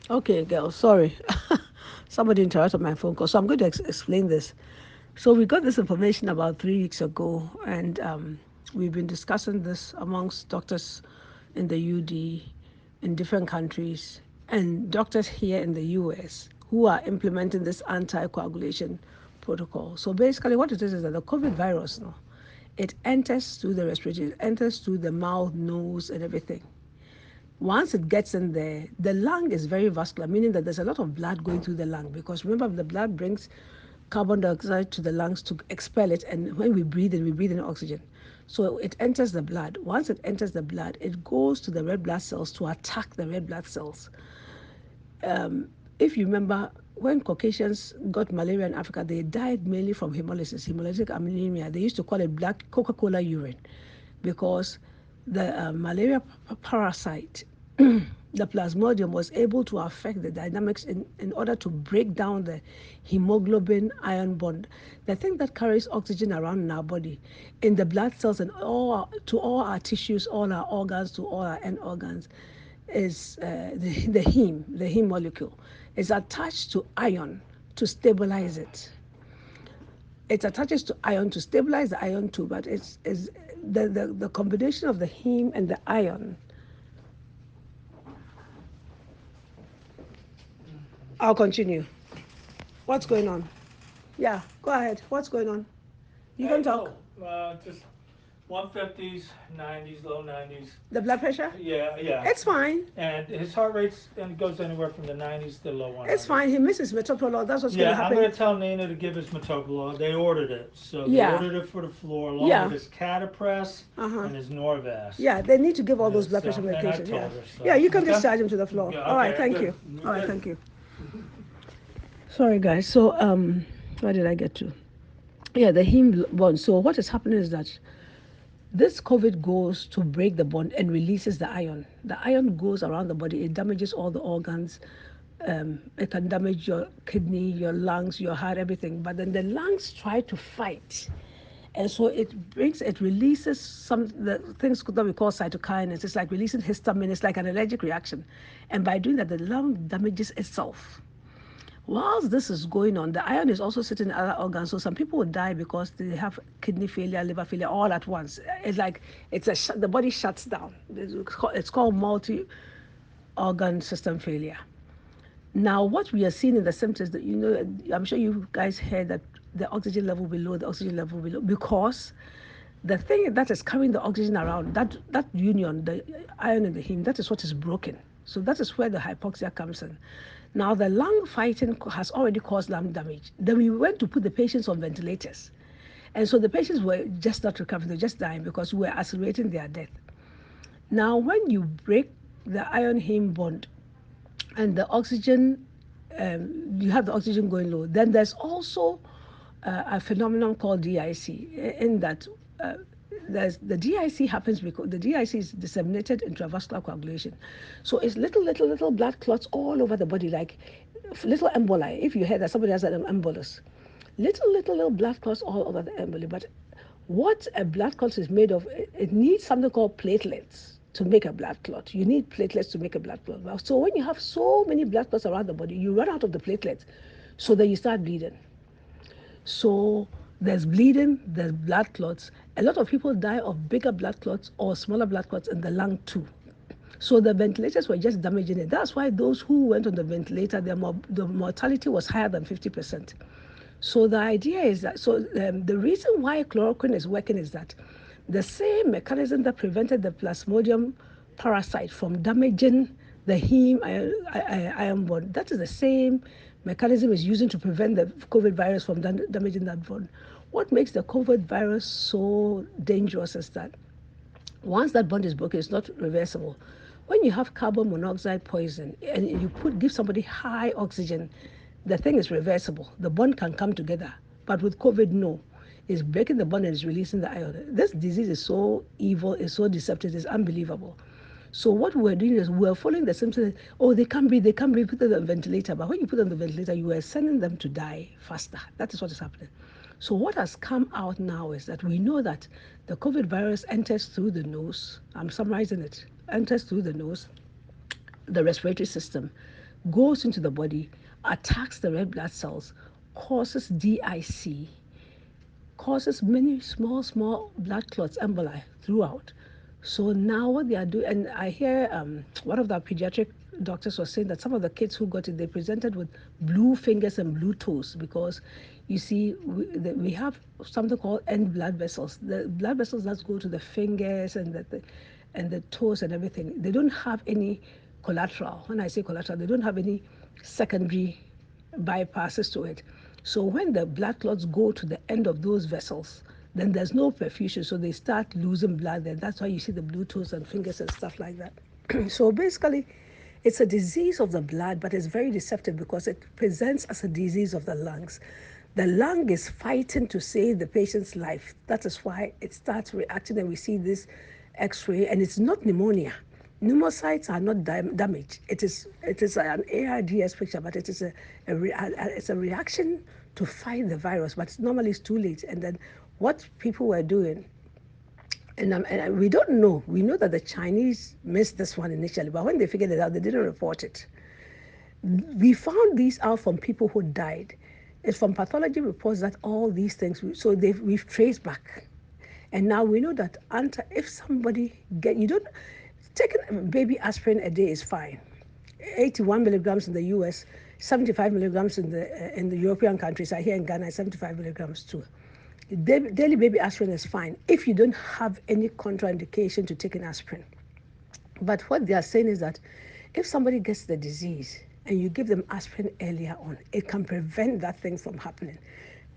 Okay, girl, sorry. Somebody interrupted my phone call. So I'm going to explain this. So we got this information about 3 weeks ago, and we've been discussing this amongst doctors in the UD in different countries and doctors here in the US who are implementing this anticoagulation protocol. So basically, what it is that the COVID virus, no, it enters through the respiratory, it enters through the mouth, nose, and everything. Once it gets in there, the lung is very vascular, meaning that there's a lot of blood going through the lung because remember, the blood brings carbon dioxide to the lungs to expel it, and when we breathe in oxygen. So it enters the blood. Once it enters the blood, it goes to the red blood cells to attack the red blood cells. If you remember, when Caucasians got malaria in Africa, they died mainly from hemolysis, hemolytic anemia. They used to call it black Coca-Cola urine because the malaria parasite, the plasmodium, was able to affect the dynamics in order to break down the hemoglobin iron bond, the thing that carries oxygen around in our body, in the blood cells and to all our tissues, all our organs, to all our end organs, is the heme molecule, is attached to iron to stabilize it. It attaches to iron to stabilize the iron too, but it's the combination of the heme and the iron. I'll continue. What's going on? Yeah, go ahead. What's going on? You can talk. Just 150s, 90s, low 90s. The blood pressure? Yeah. It's fine. And his heart rate's and goes anywhere from the 90s to low It's 100s. fine. He misses metoprolol. That's what's going to Yeah, I'm happen. gonna tell Nina to give his metoprolol. They ordered it, so they Yeah. ordered it for the floor along Yeah. with his Catapress Uh huh. and his Norvasc. Yeah, they need to give all Yeah, those blood pressure and I medications. Yeah. told her so. Yeah, you can Okay. discharge him to the floor. Yeah, All right, okay, thank good. you. All right, Good. thank you. Sorry, guys. So, where did I get to? Yeah, the heme bond. So, what is happening is that this COVID goes to break the bond and releases the iron. The iron goes around the body, it damages all the organs. It can damage your kidney, your lungs, your heart, everything. But then the lungs try to fight. And so it releases some the things that we call cytokines. It's like releasing histamine. It's like an allergic reaction. And by doing that, the lung damages itself. Whilst this is going on, the iron is also sitting in other organs. So some people will die because they have kidney failure, liver failure, all at once. It's like the body shuts down. It's called multi-organ system failure. Now, what we are seeing in the symptoms that I'm sure you guys heard that the oxygen level below, the oxygen level below, because the thing that is carrying the oxygen around, that union, the iron and the heme, that is what is broken. So that is where the hypoxia comes in. Now, the lung fighting has already caused lung damage. Then we went to put the patients on ventilators. And so the patients were just not recovering, they're just dying because we were accelerating their death. Now, when you break the iron heme bond and the oxygen, you have the oxygen going low, then there's also a phenomenon called DIC, in that the DIC happens because the DIC is disseminated intravascular coagulation. So it's little blood clots all over the body, like little emboli. If you heard that somebody has an embolus, little blood clots all over the emboli. But what a blood clot is made of, it needs something called platelets to make a blood clot. You need platelets to make a blood clot. So when you have so many blood clots around the body, you run out of the platelets. So then you start bleeding. So there's bleeding, there's blood clots. A lot of people die of bigger blood clots or smaller blood clots in the lung too. So the ventilators were just damaging it. That's why those who went on the ventilator, the mortality was higher than 50%. So the idea is that, the reason why chloroquine is working is that the same mechanism that prevented the plasmodium parasite from damaging the heme iron bond, that is the same mechanism is using to prevent the COVID virus from damaging that bond. What makes the COVID virus so dangerous is that once that bond is broken, it's not reversible. When you have carbon monoxide poison and you give somebody high oxygen, the thing is reversible. The bond can come together. But with COVID, no. It's breaking the bond and it's releasing the iron. This disease is so evil, it's so deceptive, it's unbelievable. So what we're doing is we're following the symptoms. Oh, they can't be put on the ventilator. But when you put them on the ventilator, you are sending them to die faster. That is what is happening. So what has come out now is that we know that the COVID virus enters through the nose. I'm summarizing it. Enters through the nose, the respiratory system, goes into the body, attacks the red blood cells, causes DIC, causes many small blood clots, emboli throughout. So now what they are doing, and I hear one of the pediatric doctors was saying that some of the kids who got it, they presented with blue fingers and blue toes because you see, we have something called end blood vessels. The blood vessels that go to the fingers and the toes and everything. They don't have any collateral. When I say collateral, they don't have any secondary bypasses to it. So when the blood clots go to the end of those vessels, then there's no perfusion, so they start losing blood there. That's why you see the blue toes and fingers and stuff like that. So basically, it's a disease of the blood, but it's very deceptive because it presents as a disease of the lungs. The lung is fighting to save the patient's life. That is why it starts reacting, and we see this X-ray, and it's not pneumonia. Pneumocytes are not damaged. It is an ARDS picture, but it's a reaction to fight the virus. But normally it's too late. And then what people were doing, and we don't know. We know that the Chinese missed this one initially, but when they figured it out, they didn't report it. We found these out from people who died. It's from pathology reports that all these things, so we've traced back. And now we know that if somebody you don't, taking baby aspirin a day is fine. 81 milligrams in the US, 75 milligrams in the European countries. I hear in Ghana, 75 milligrams too. Daily baby aspirin is fine if you don't have any contraindication to taking aspirin. But what they are saying is that if somebody gets the disease and you give them aspirin earlier on, it can prevent that thing from happening.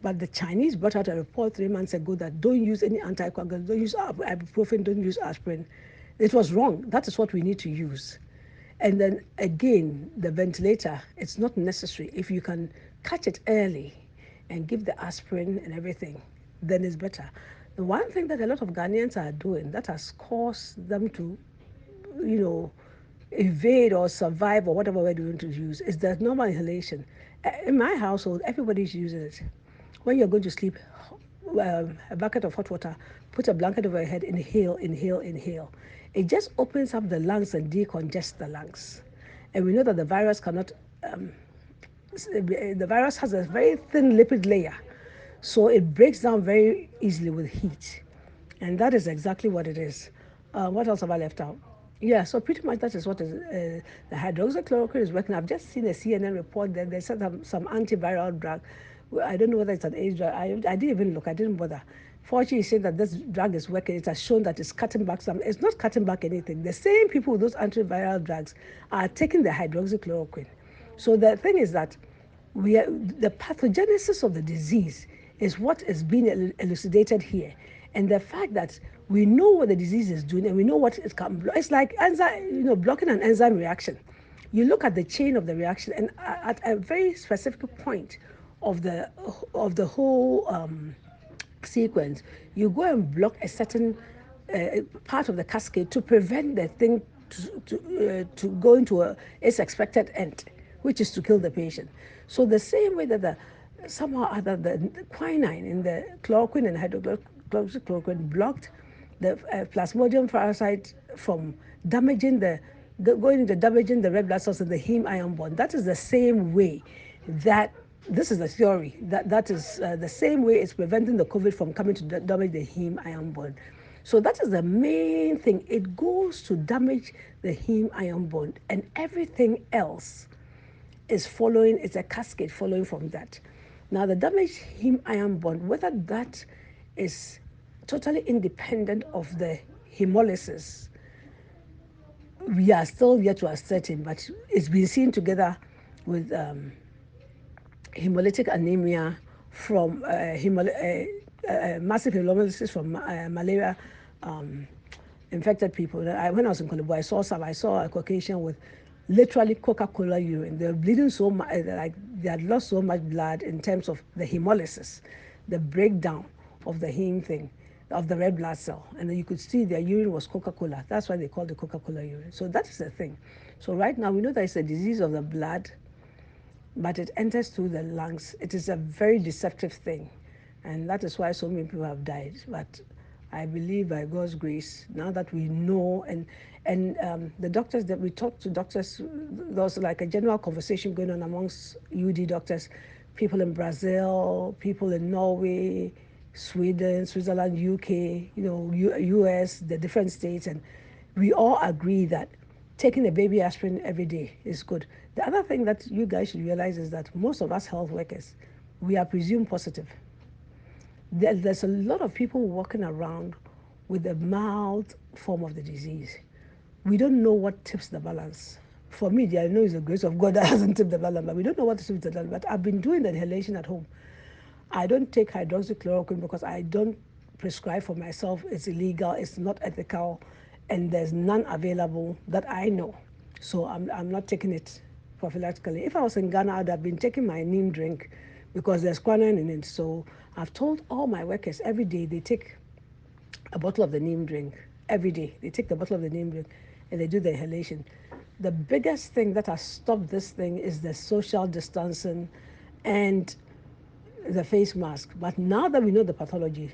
But the Chinese brought out a report 3 months ago that don't use any anticoagulants, don't use ibuprofen, don't use aspirin. It was wrong. That is what we need to use. And then again, the ventilator, it's not necessary. If you can catch it early and give the aspirin and everything, then it's better. The one thing that a lot of Ghanaians are doing that has caused them to, you know, evade or survive or whatever we're going to use is the normal inhalation. In my household, everybody's using it. When you're going to sleep, a bucket of hot water, put a blanket over your head, inhale, inhale, inhale. It just opens up the lungs and decongests the lungs. And we know that the virus has a very thin lipid layer, so it breaks down very easily with heat. And that is exactly what it is. What else have I left out? Yeah, so pretty much that is what is, the hydroxychloroquine is working. I've just seen a CNN report that they said some antiviral drug. Well, I don't know whether it's an AIDS drug. I didn't even look. I didn't bother. Fortunately, saying that this drug is working. It has shown that it's cutting back some. It's not cutting back anything. The same people with those antiviral drugs are taking the hydroxychloroquine. So the thing is that the pathogenesis of the disease is what is being elucidated here. And the fact that we know what the disease is doing and we know what it can block. It's like enzyme, blocking an enzyme reaction. You look at the chain of the reaction, and at a very specific point of the whole sequence, you go and block a certain part of the cascade to prevent the thing to go into its expected end, which is to kill the patient. So the same way that somehow or other the quinine in the chloroquine and hydroxychloroquine blocked the plasmodium parasite from damaging going into damaging the red blood cells in the heme ion bond. That is the same way that this is the theory that is the same way it's preventing the COVID from coming to damage the heme ion bond. So that is the main thing. It goes to damage the heme ion bond, and everything else is following. It's a cascade following from that. Now, the damaged heme ion bond, whether that is totally independent of the hemolysis, we are still yet to ascertain, but it's been seen together with hemolytic anemia from massive hemolysis from malaria infected people. When I was in Colombo, I saw a Caucasian with literally Coca-Cola urine. They were bleeding so much, like they had lost so much blood in terms of the hemolysis, the breakdown of the heme thing, of the red blood cell. And then you could see their urine was Coca-Cola. That's why they called it Coca-Cola urine. So that is the thing. So right now we know that it's a disease of the blood, but it enters through the lungs. It is a very deceptive thing. And that is why so many people have died. But I believe by God's grace, now that we know, and the doctors that we talked to, doctors, there was like a general conversation going on amongst UD doctors, people in Brazil, people in Norway, Sweden, Switzerland, UK, US, the different states, and we all agree that taking a baby aspirin every day is good. The other thing that you guys should realize is that most of us health workers, we are presumed positive. There's a lot of people walking around with a mild form of the disease. We don't know what tips the balance. For me, I know it's the grace of God that hasn't tipped the balance, but we don't know what tips the balance. But I've been doing the inhalation at home. I don't take hydroxychloroquine because I don't prescribe for myself. It's illegal, it's not ethical, and there's none available that I know. So I'm not taking it prophylactically. If I was in Ghana, I'd have been taking my neem drink because there's quinine in it. So I've told all my workers every day they take a bottle of the neem drink. Every day they take the bottle of the neem drink and they do the inhalation. The biggest thing that has stopped this thing is the social distancing and the face mask. But now that we know the pathology,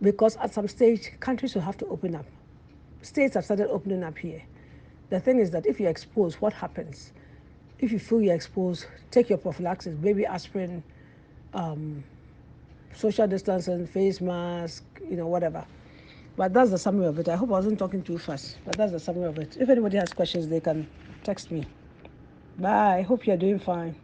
because at some stage countries will have to open up. States have started opening up here. The thing is that if you're exposed, what happens? If you feel you're exposed, take your prophylaxis, baby aspirin, social distancing, face mask, whatever. But that's the summary of it. I hope I wasn't talking too fast, but that's the summary of it. If anybody has questions, they can text me. Bye. Hope you're doing fine.